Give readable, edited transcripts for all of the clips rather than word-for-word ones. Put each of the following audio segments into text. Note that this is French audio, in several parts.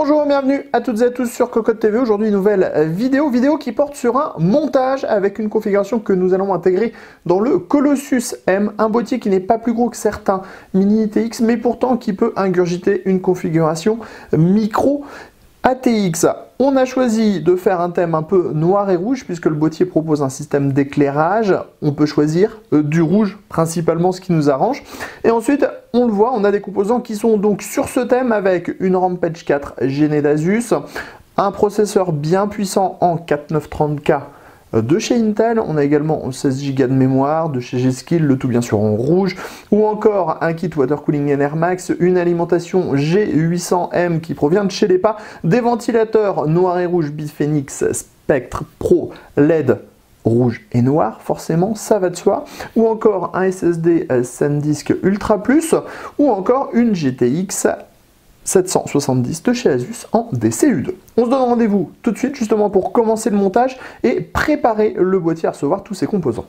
Bonjour, bienvenue à toutes et à tous sur Cocotte TV. Aujourd'hui, nouvelle vidéo qui porte sur un montage avec une configuration que nous allons intégrer dans le Colossus M, un boîtier qui n'est pas plus gros que certains mini ITX, mais pourtant qui peut ingurgiter une configuration micro ATX. On a choisi de faire un thème un peu noir et rouge puisque le boîtier propose un système d'éclairage. On peut choisir du rouge, principalement ce qui nous arrange. Et ensuite, on le voit, on a des composants qui sont donc sur ce thème avec une Rampage 4 Gene d'Asus, un processeur bien puissant en 4930K de chez Intel, on a également 16 Go de mémoire de chez G-Skill, le tout bien sûr en rouge, ou encore un kit Water Cooling NR Max, une alimentation G800M qui provient de chez Lepa, des ventilateurs noir et rouge Biphenix Spectre Pro LED rouge et noir, forcément, ça va de soi, ou encore un SSD SanDisk Ultra Plus, ou encore une GTX 770 de chez Asus en DCU2. On se donne rendez-vous tout de suite justement pour commencer le montage et préparer le boîtier à recevoir tous ses composants.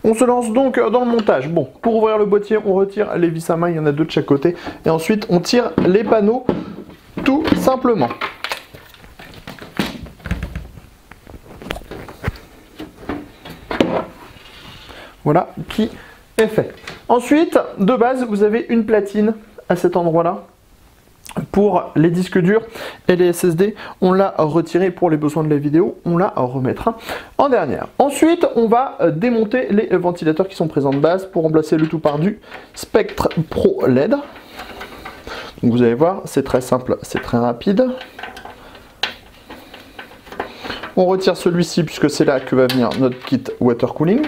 On se lance donc dans le montage. Bon, pour ouvrir le boîtier, on retire les vis à main, il y en a deux de chaque côté, et ensuite on tire les panneaux tout simplement. Voilà qui est fait. Ensuite, de base, vous avez une platine à cet endroit-là. Pour les disques durs et les SSD, on l'a retiré pour les besoins de la vidéo, on la remettra en dernière. Ensuite, on va démonter les ventilateurs qui sont présents de base pour remplacer le tout par du Spectre Pro LED. Donc vous allez voir, c'est très simple, c'est très rapide. On retire celui-ci puisque c'est là que va venir notre kit Water Cooling.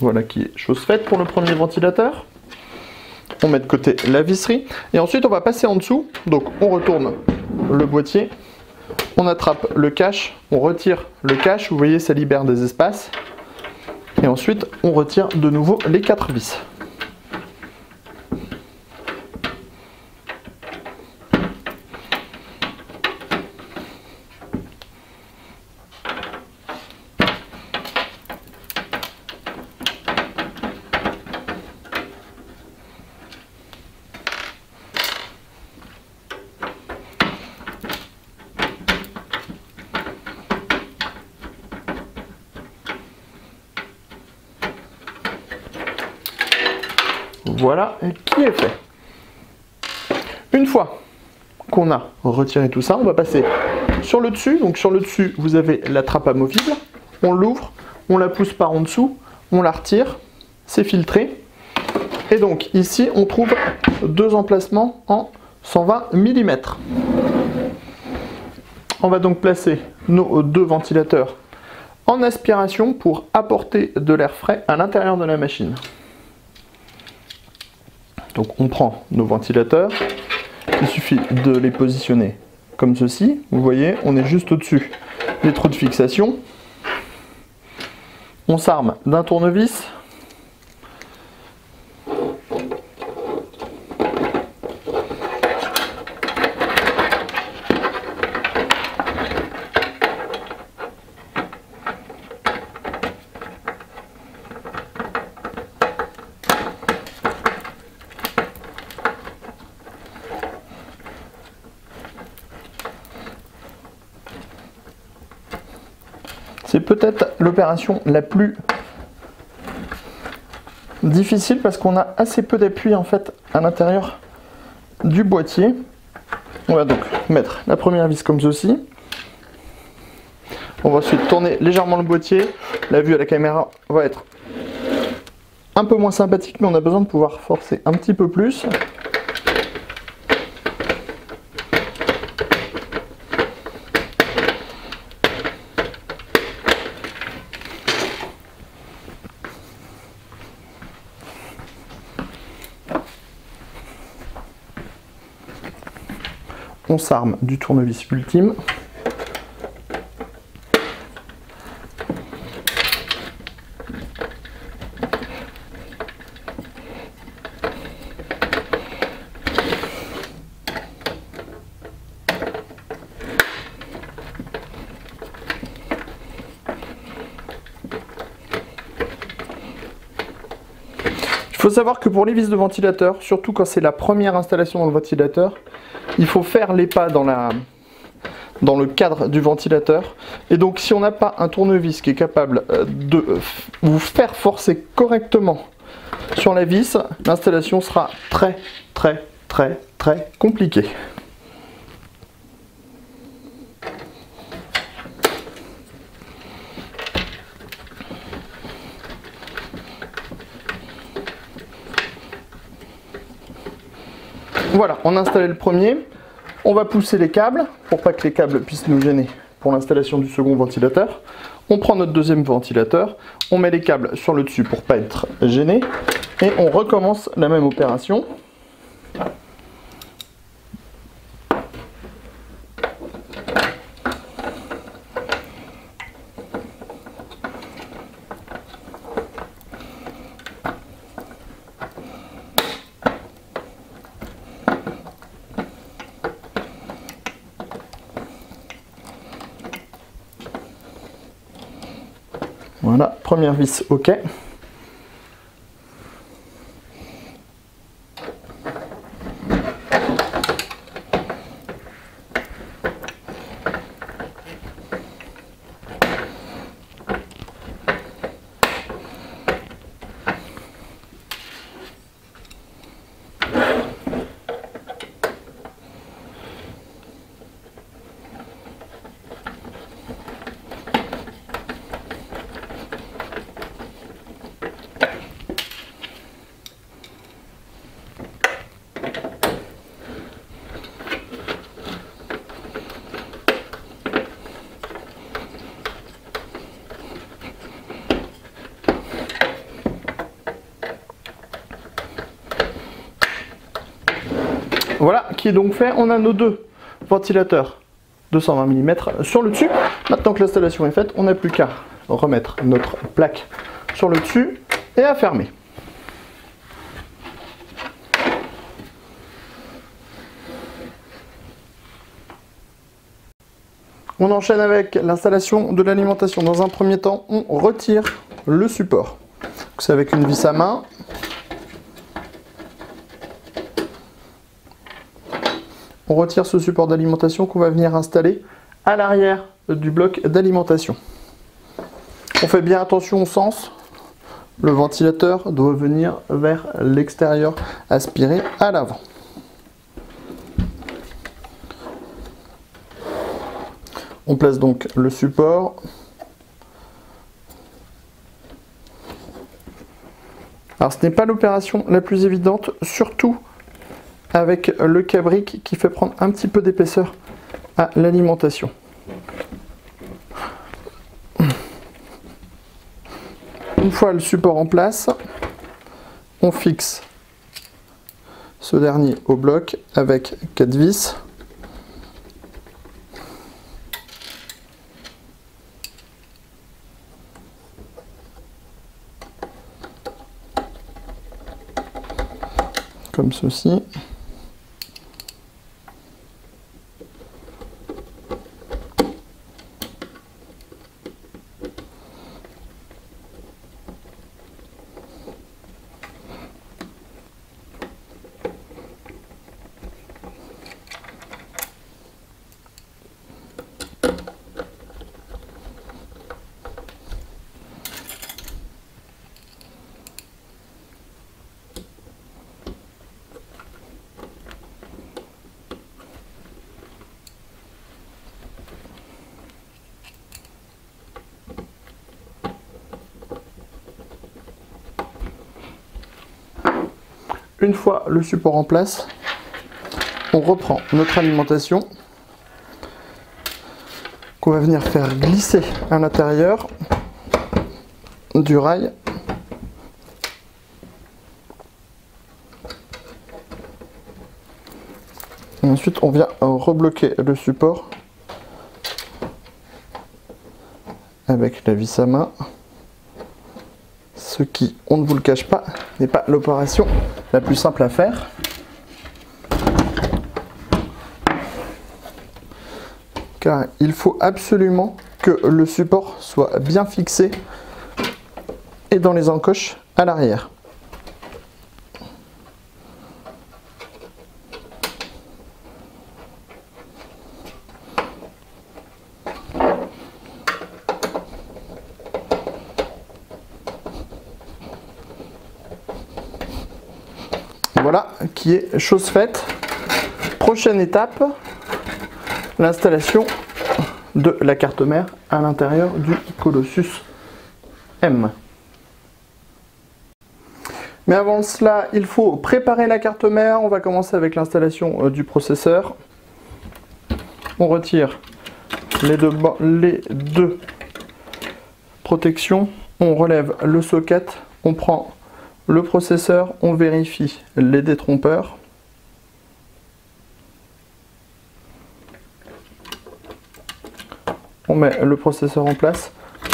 Voilà qui est chose faite pour le premier ventilateur. On met de côté la visserie. Et ensuite, on va passer en dessous. Donc, on retourne le boîtier. On attrape le cache. On retire le cache. Vous voyez, ça libère des espaces. Et ensuite, on retire de nouveau les 4 vis. Voilà qui est fait. Une fois qu'on a retiré tout ça, on va passer sur le dessus. Donc sur le dessus, vous avez la trappe amovible. On l'ouvre, on la pousse par en dessous, on la retire, c'est filtré. Et donc ici, on trouve deux emplacements en 120 mm. On va donc placer nos deux ventilateurs en aspiration pour apporter de l'air frais à l'intérieur de la machine. Donc on prend nos ventilateurs, il suffit de les positionner comme ceci. Vous voyez, on est juste au-dessus des trous de fixation. On s'arme d'un tournevis. C'est peut-être l'opération la plus difficile parce qu'on a assez peu d'appui en fait à l'intérieur du boîtier. On va donc mettre la première vis comme ceci. On va ensuite tourner légèrement le boîtier. La vue à la caméra va être un peu moins sympathique, mais on a besoin de pouvoir forcer un petit peu plus. on s'arme du tournevis ultime. Il faut savoir que pour les vis de ventilateur, surtout quand c'est la première installation dans le ventilateur, il faut faire les pas dans le cadre du ventilateur. Et donc si on n'a pas un tournevis qui est capable de vous faire forcer correctement sur la vis, l'installation sera très compliquée. Voilà, on a installé le premier. On va pousser les câbles pour pas que les câbles puissent nous gêner pour l'installation du second ventilateur. On prend notre deuxième ventilateur, on met les câbles sur le dessus pour pas être gêné et on recommence la même opération. Voilà, première vis, ok. Voilà, qui est donc fait. On a nos deux ventilateurs 220 mm sur le dessus. Maintenant que l'installation est faite, on n'a plus qu'à remettre notre plaque sur le dessus et à fermer. On enchaîne avec l'installation de l'alimentation. Dans un premier temps, on retire le support. C'est avec une vis à main. On retire ce support d'alimentation qu'on va venir installer à l'arrière du bloc d'alimentation. On fait bien attention au sens. Le ventilateur doit venir vers l'extérieur, aspirer à l'avant. On place donc le support. Alors ce n'est pas l'opération la plus évidente, surtout avec le cabrique qui fait prendre un petit peu d'épaisseur à l'alimentation. Une fois le support en place, on fixe ce dernier au bloc avec 4 vis. Comme ceci. Une fois le support en place, on reprend notre alimentation qu'on va venir faire glisser à l'intérieur du rail. Et ensuite, on vient rebloquer le support avec la vis à main. Ce qui, on ne vous le cache pas, n'est pas l'opération la plus simple à faire. Car il faut absolument que le support soit bien fixé et dans les encoches à l'arrière. Voilà qui est chose faite. Prochaine étape, l'installation de la carte mère à l'intérieur du Colossus M. Mais avant cela, il faut préparer la carte mère. On va commencer avec l'installation du processeur. On retire les deux protections. On relève le socket. On prend le processeur. On vérifie les détrompeurs. On met le processeur en place.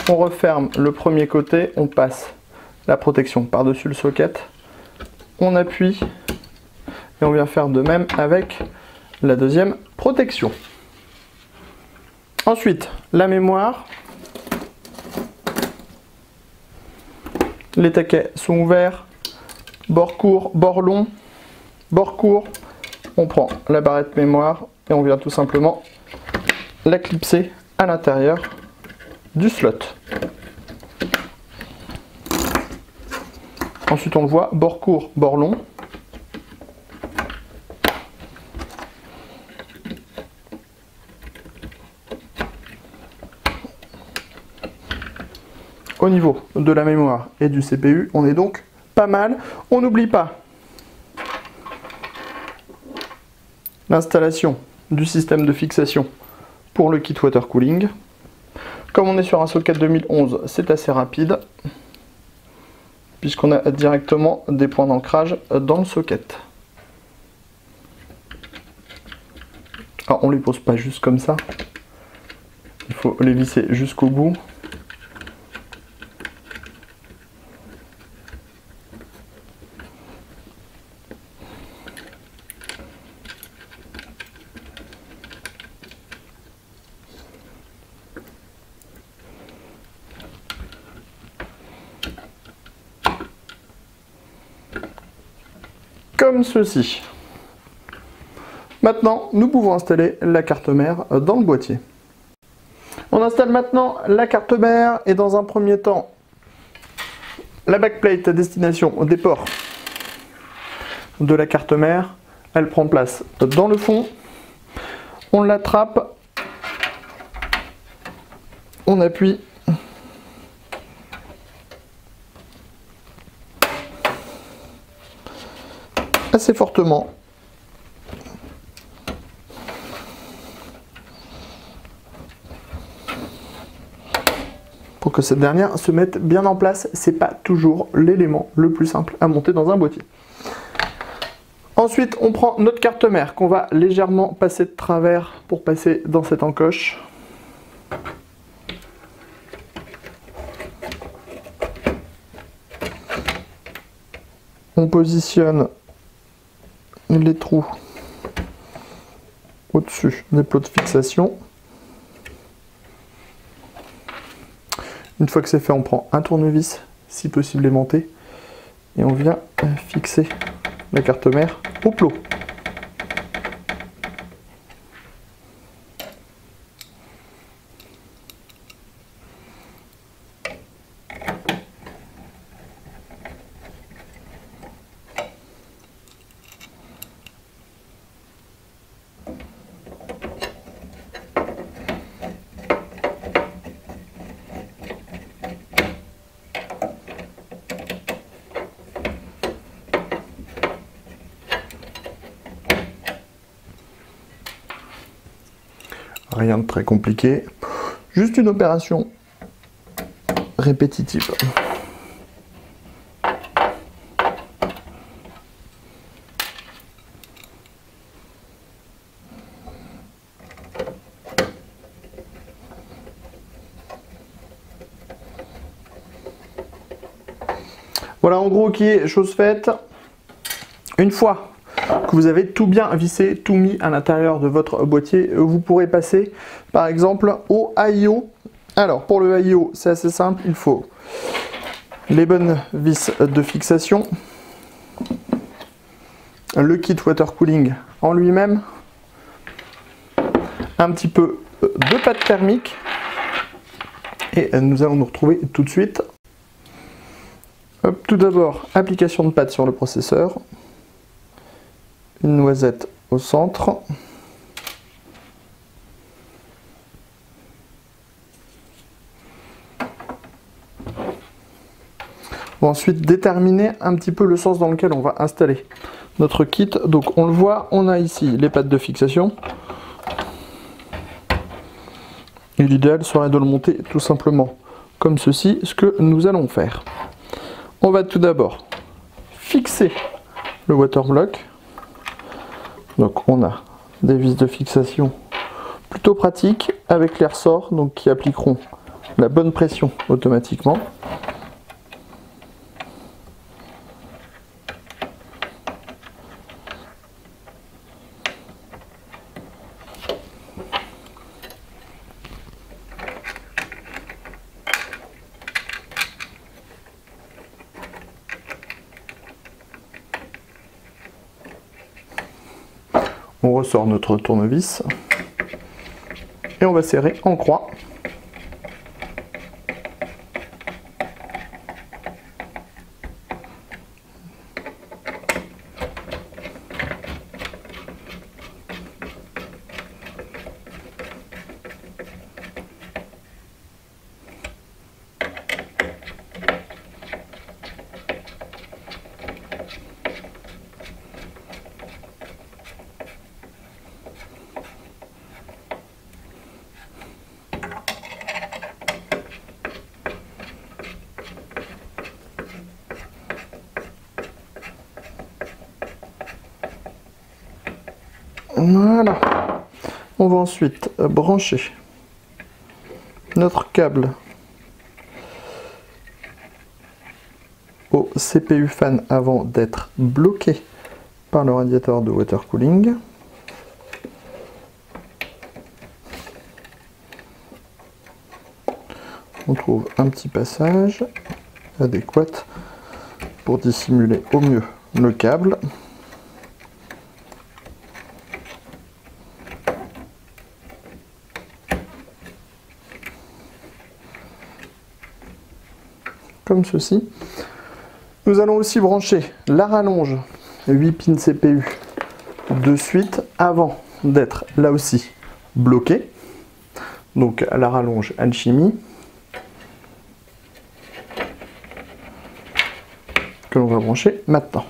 On referme le premier côté. On passe la protection par-dessus le socket, on appuie et on vient faire de même avec la deuxième protection. Ensuite, la mémoire. Les taquets sont ouverts, bord court, bord long, bord court. On prend la barrette mémoire et on vient tout simplement la clipser à l'intérieur du slot. Ensuite, on le voit, bord court, bord long. Au niveau de la mémoire et du CPU, on est donc pas mal. On n'oublie pas l'installation du système de fixation pour le kit water cooling. Comme on est sur un socket 2011, c'est assez rapide, puisqu'on a directement des points d'ancrage dans le socket. Alors, on ne les pose pas juste comme ça, il faut les visser jusqu'au bout. Comme ceci. Maintenant, nous pouvons installer la carte mère dans le boîtier. On installe maintenant la carte mère et dans un premier temps, la backplate à destination des ports de la carte mère. Elle prend place dans le fond. On l'attrape. On appuie. Assez fortement pour que cette dernière se mette bien en place. C'est pas toujours l'élément le plus simple à monter dans un boîtier. Ensuite, on prend notre carte mère qu'on va légèrement passer de travers pour passer dans cette encoche. On positionne les trous au-dessus des plots de fixation. Une fois que c'est fait, on prend un tournevis, si possible aimanté, et on vient fixer la carte mère au plot. Rien de très compliqué, juste une opération répétitive. Voilà en gros qui est chose faite. Une fois que vous avez tout bien vissé, tout mis à l'intérieur de votre boîtier, vous pourrez passer par exemple au AIO. Alors pour le AIO, c'est assez simple, il faut les bonnes vis de fixation, le kit water cooling en lui-même, un petit peu de pâte thermique et nous allons nous retrouver tout de suite. Hop, tout d'abord, application de pâte sur le processeur, une noisette au centre, on va ensuite déterminer un petit peu le sens dans lequel on va installer notre kit. Donc on le voit, on a ici les pattes de fixation. Et l'idéal serait de le monter tout simplement comme ceci, ce que nous allons faire. On va tout d'abord fixer le waterblock. Donc on a des vis de fixation plutôt pratiques avec les ressorts donc qui appliqueront la bonne pression automatiquement. On ressort notre tournevis et on va serrer en croix. Voilà. On va ensuite brancher notre câble au CPU fan avant d'être bloqué par le radiateur de water cooling. On trouve un petit passage adéquat pour dissimuler au mieux le câble. Comme ceci. Nous allons aussi brancher la rallonge 8 pins CPU de suite avant d'être là aussi bloqué. Donc la rallonge Alchemy que l'on va brancher maintenant.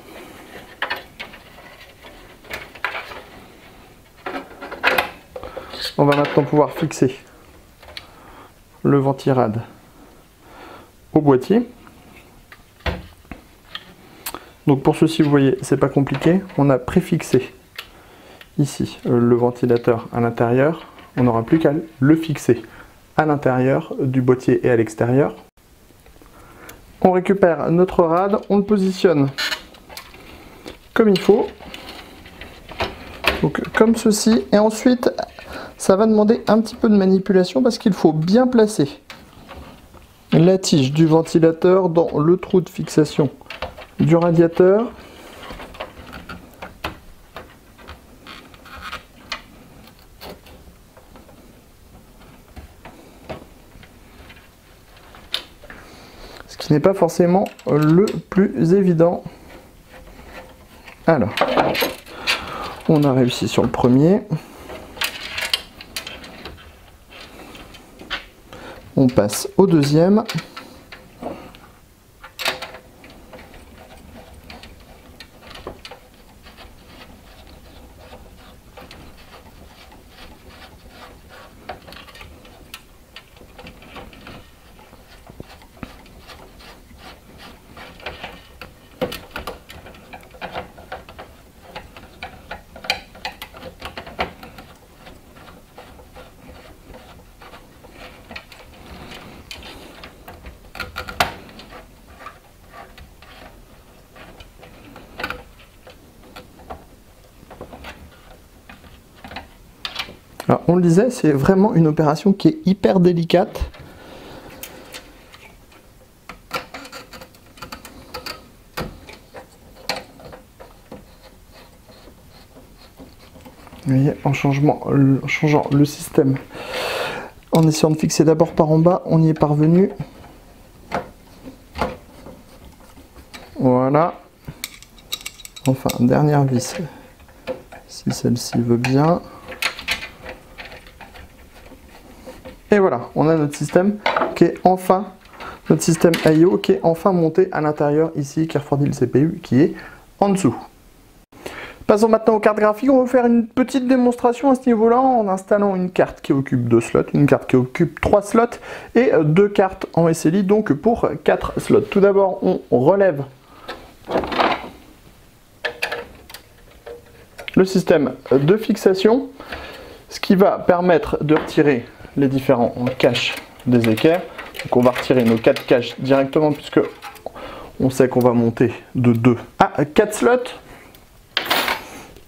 On va maintenant pouvoir fixer le ventirad au boîtier. Donc pour ceci, vous voyez, c'est pas compliqué. On a préfixé ici le ventilateur à l'intérieur. On n'aura plus qu'à le fixer à l'intérieur du boîtier et à l'extérieur. On récupère notre rad, on le positionne comme il faut. Donc comme ceci. Et ensuite, ça va demander un petit peu de manipulation parce qu'il faut bien placer la tige du ventilateur dans le trou de fixation du radiateur. Ce qui n'est pas forcément le plus évident. Alors, on a réussi sur le premier. On passe au deuxième. Alors, on le disait, c'est vraiment une opération qui est hyper délicate. Vous voyez, en changeant le système, en essayant de fixer d'abord par en bas, on y est parvenu. Voilà. Enfin, dernière vis, si celle-ci veut bien. Et voilà, on a notre système qui est enfin, notre système I/O qui est enfin monté à l'intérieur ici, qui refroidit le CPU qui est en dessous. Passons maintenant aux cartes graphiques. On va faire une petite démonstration à ce niveau-là en installant une carte qui occupe 2 slots, une carte qui occupe 3 slots et 2 cartes en SLI, donc pour 4 slots. Tout d'abord, on relève le système de fixation, ce qui va permettre de retirer les différents caches des équerres. Donc on va retirer nos 4 caches directement puisque on sait qu'on va monter de 2 à 4 slots.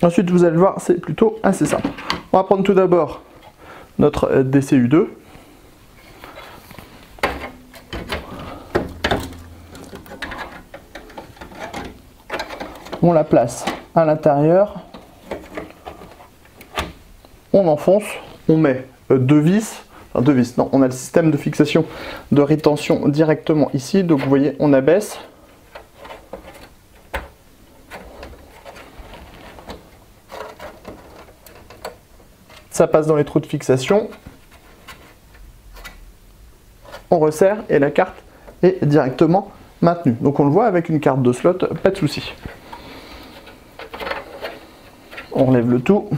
Ensuite, vous allez voir, c'est plutôt assez simple. On va prendre tout d'abord notre DCU2. On la place à l'intérieur. On enfonce. On met 2 vis. Enfin, 2 vis, non, on a le système de fixation de rétention directement ici. Donc, vous voyez, on abaisse. Ça passe dans les trous de fixation, on resserre et la carte est directement maintenue. Donc on le voit avec une carte de slot, pas de souci. On relève le tout,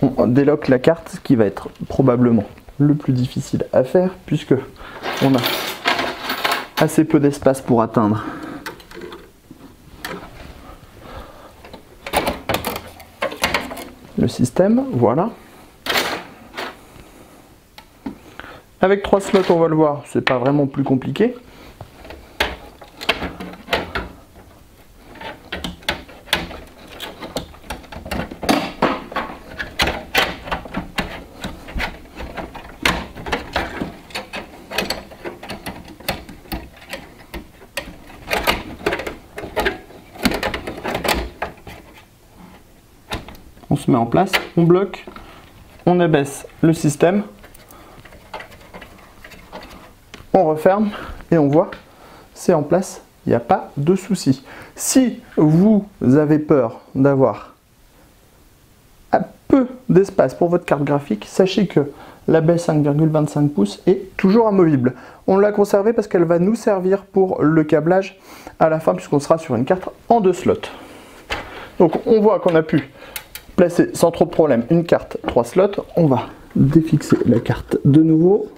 on déloque la carte, ce qui va être probablement le plus difficile à faire puisque on a assez peu d'espace pour atteindre le système, voilà. Avec 3 slots, on va le voir, c'est pas vraiment plus compliqué. On se met en place, on bloque, on abaisse le système, on referme et on voit, c'est en place, il n'y a pas de souci. Si vous avez peur d'avoir un peu d'espace pour votre carte graphique, sachez que la baie 5,25 pouces est toujours amovible. On l'a conservée parce qu'elle va nous servir pour le câblage à la fin puisqu'on sera sur une carte en 2 slots. Donc on voit qu'on a pu placer sans trop de problème une carte 3 slots. On va défixer la carte de nouveau.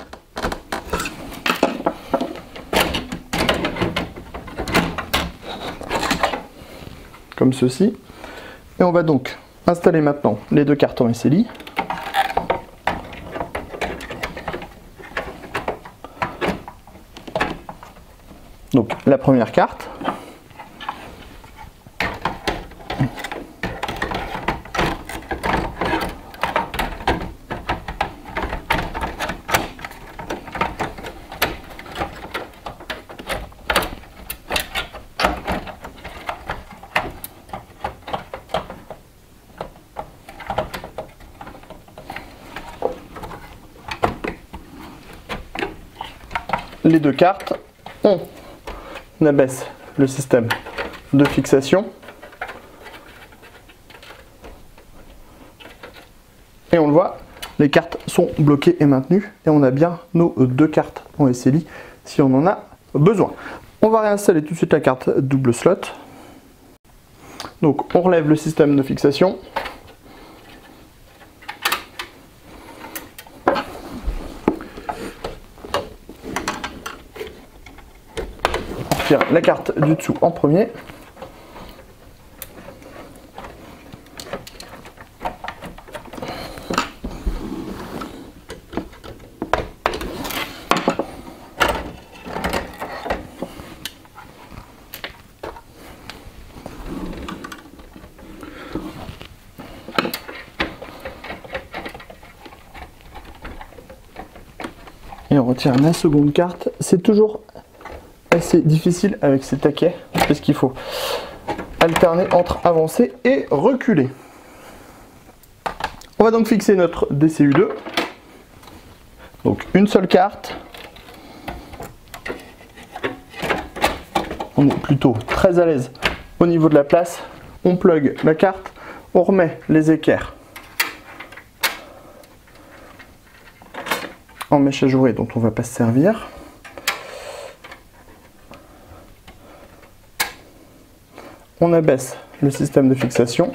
Comme ceci. Et on va donc installer maintenant les 2 cartes en SLI. Donc la première carte. Les 2 cartes, on abaisse le système de fixation et on le voit, les cartes sont bloquées et maintenues et on a bien nos 2 cartes en SLI si on en a besoin. On va réinstaller tout de suite la carte double slot. Donc on relève le système de fixation. La carte du dessous en premier. Et on retire la seconde carte. C'est toujours assez difficile avec ces taquets parce qu'il faut alterner entre avancer et reculer. On va donc fixer notre DCU2. Donc une seule carte. On est plutôt très à l'aise au niveau de la place. On plug la carte, on remet les équerres en mèche à jouer dont on ne va pas se servir. On abaisse le système de fixation.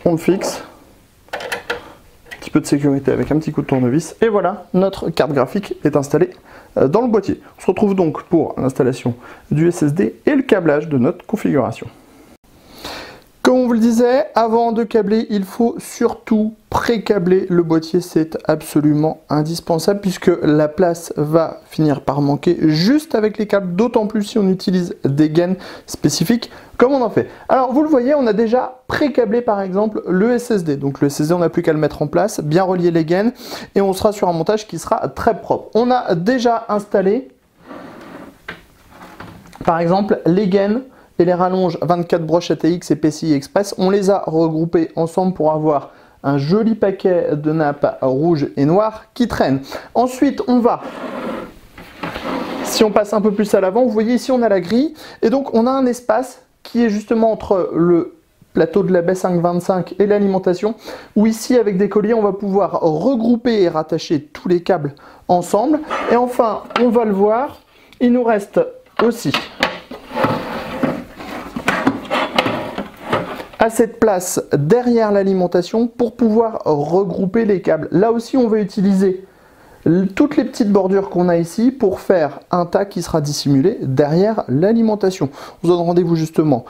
On le fixe. Un petit peu de sécurité avec un petit coup de tournevis. Et voilà, notre carte graphique est installée dans le boîtier. On se retrouve donc pour l'installation du SSD et le câblage de notre configuration. Comme on vous le disait, avant de câbler, il faut surtout pré-câbler le boîtier, c'est absolument indispensable puisque la place va finir par manquer juste avec les câbles, d'autant plus si on utilise des gaines spécifiques comme on en fait. Alors vous le voyez, on a déjà pré-câblé par exemple le SSD, donc le SSD on n'a plus qu'à le mettre en place, bien relier les gaines et on sera sur un montage qui sera très propre. On a déjà installé par exemple les gaines et les rallonges 24 broches ATX et PCI Express, on les a regroupés ensemble pour avoir un joli paquet de nappes rouges et noires qui traînent. Ensuite, on va, si on passe un peu plus à l'avant, vous voyez ici on a la grille, et donc on a un espace qui est justement entre le plateau de la B525 et l'alimentation, où ici avec des colliers on va pouvoir regrouper et rattacher tous les câbles ensemble. Et enfin, on va le voir, il nous reste aussi à cette place derrière l'alimentation pour pouvoir regrouper les câbles. Là aussi, on va utiliser toutes les petites bordures qu'on a ici pour faire un tas qui sera dissimulé derrière l'alimentation. On se donne rendez-vous justement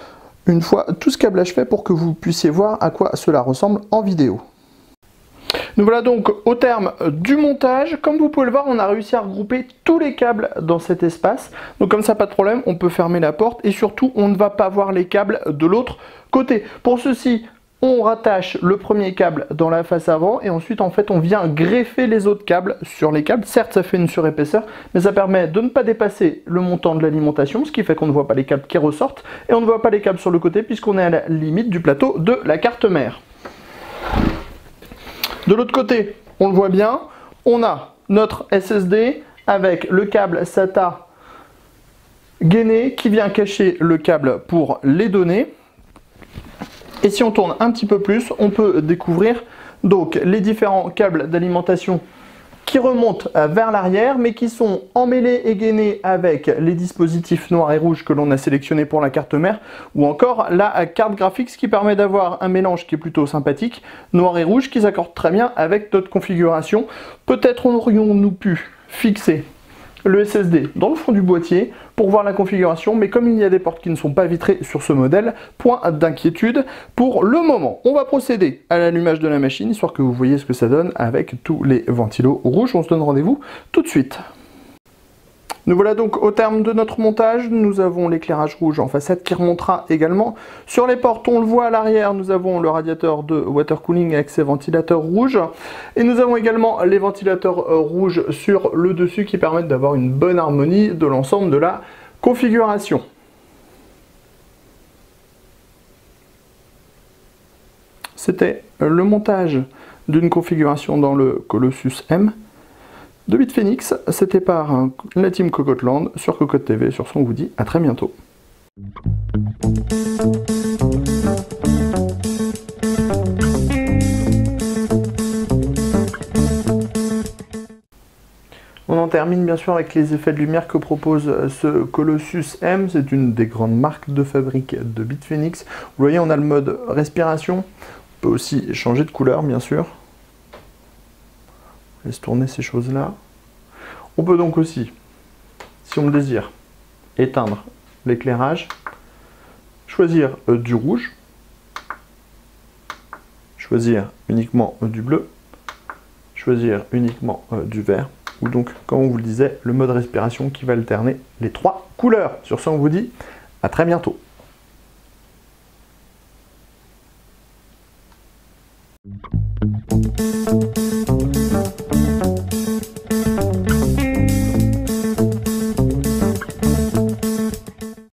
une fois tout ce câblage fait pour que vous puissiez voir à quoi cela ressemble en vidéo. Nous voilà donc au terme du montage. Comme vous pouvez le voir, on a réussi à regrouper tous les câbles dans cet espace. Donc comme ça, pas de problème, on peut fermer la porte et surtout, on ne va pas voir les câbles de l'autre côté. Pour ceci, on rattache le premier câble dans la face avant et ensuite, en fait, on vient greffer les autres câbles sur les câbles. Certes, ça fait une surépaisseur, mais ça permet de ne pas dépasser le montant de l'alimentation, ce qui fait qu'on ne voit pas les câbles qui ressortent et on ne voit pas les câbles sur le côté puisqu'on est à la limite du plateau de la carte mère. De l'autre côté, on le voit bien, on a notre SSD avec le câble SATA gainé qui vient cacher le câble pour les données. Et si on tourne un petit peu plus, on peut découvrir donc les différents câbles d'alimentation qui remontent vers l'arrière, mais qui sont emmêlés et gainés avec les dispositifs noirs et rouges que l'on a sélectionnés pour la carte mère, ou encore la carte graphique, ce qui permet d'avoir un mélange qui est plutôt sympathique, noir et rouge, qui s'accorde très bien avec notre configuration. Peut-être aurions-nous pu fixer le SSD dans le fond du boîtier pour voir la configuration, mais comme il y a des portes qui ne sont pas vitrées sur ce modèle, point d'inquiétude pour le moment. On va procéder à l'allumage de la machine, histoire que vous voyez ce que ça donne avec tous les ventilos rouges. On se donne rendez-vous tout de suite. Nous voilà donc au terme de notre montage. Nous avons l'éclairage rouge en façade qui remontera également. Sur les portes, on le voit à l'arrière, nous avons le radiateur de water cooling avec ses ventilateurs rouges. Et nous avons également les ventilateurs rouges sur le dessus qui permettent d'avoir une bonne harmonie de l'ensemble de la configuration. C'était le montage d'une configuration dans le Colossus M de Bitfenix. C'était par la team Cocotland sur Cocotte TV, sur son Woody. À très bientôt. On en termine bien sûr avec les effets de lumière que propose ce Colossus M. C'est une des grandes marques de fabrique de Bitfenix. Vous voyez, on a le mode respiration. On peut aussi changer de couleur, bien sûr. Laisse tourner ces choses-là. On peut donc aussi, si on le désire, éteindre l'éclairage, choisir du rouge, choisir uniquement du bleu, choisir uniquement du vert, ou donc, comme on vous le disait, le mode respiration qui va alterner les trois couleurs. Sur ce, on vous dit à très bientôt. you.